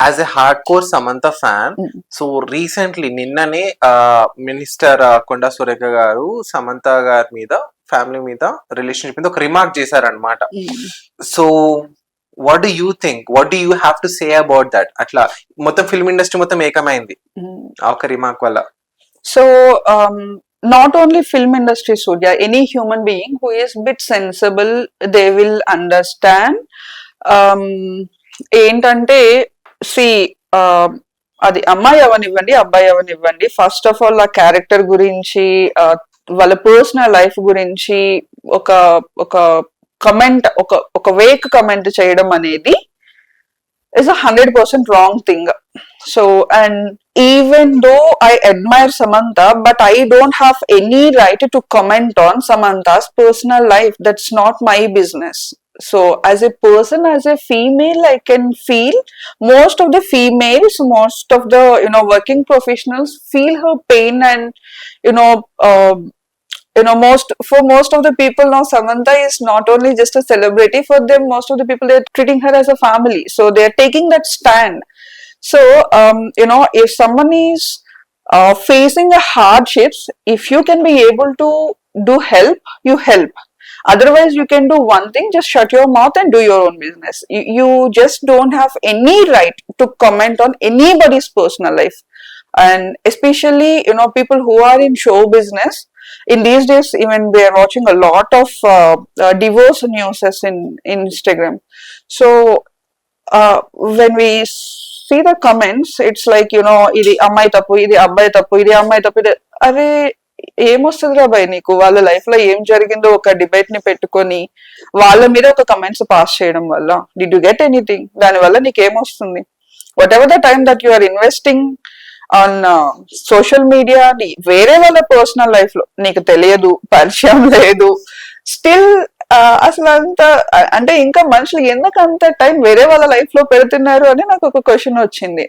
As a hard core Samantha fan, so recently నిన్ననే minister Konda Surekha గారు సమంత గారి మీద, ఫ్యామిలీ మీద, రిలేషన్షిప్ మీద ఒక రిమార్క్ చేశారనమాట. So what do you think, what do you have to say about that? అట్లా మొత్తం ఫిల్మ్ ఇండస్ట్రీ మొత్తం ఏకమైంది ఆ ఒక రిమార్క్ వల్ల. So not only film industry, Surya, any human being who is bit sensible, they will understand. ఏంటంటే C అది అమ్మాయి అవనివ్వండి, అబ్బాయి అవనివ్వండి, ఫస్ట్ ఆఫ్ ఆల్ ఆ క్యారెక్టర్ గురించి, వాళ్ళ పర్సనల్ లైఫ్ గురించి ఒక ఒక కమెంట్, ఒక వేక్ కమెంట్ చేయడం అనేది is a 100% wrong thing. So, and even though I admire Samantha, but I don't have any right to comment on Samantha's personal life. That's not my business. So as a person, as a female, I can feel most of the females, most of the working professionals feel her pain, and most of the people now, Samantha is not only just a celebrity. For them, most of the people, they're treating her as a family, so they're taking that stand. So if someone is facing a hardships, if you can be able to do help, you help. Otherwise, you can do one thing, just shut your mouth and do your own business. You just don't have any right to comment on anybody's personal life. And especially people who are in show business, in these days even we are watching a lot of divorce news in Instagram. So when we see the comments, it's like ఇది అమ్మాయి తప్పు, ఇది అబ్బాయి తప్పు, ఇది అమ్మాయి తప్పు, ఇది అరే ఏమొస్తుందిరా భయ్ నీకు? వాళ్ళ లైఫ్ లో ఏం జరిగిందో ఒక డిబేట్ ని పెట్టుకొని వాళ్ళ మీద ఒక కమెంట్స్ పాస్ చేయడం వల్ల డిడ్ యు గెట్ ఎనీథింగ్? దాని వల్ల నీకేమొస్తుంది? Whatever the time that you are investing on social media, వేరే వాళ్ళ పర్సనల్ లైఫ్ లో నీకు తెలియదు, పరిచయం లేదు, స్టిల్ అసలు అంత అంటే ఇంకా మనుషులు ఎందుకు అంత టైం వేరే వాళ్ళ లైఫ్ లో పెడుతున్నారు అని నాకు ఒక క్వశ్చన్ వచ్చింది.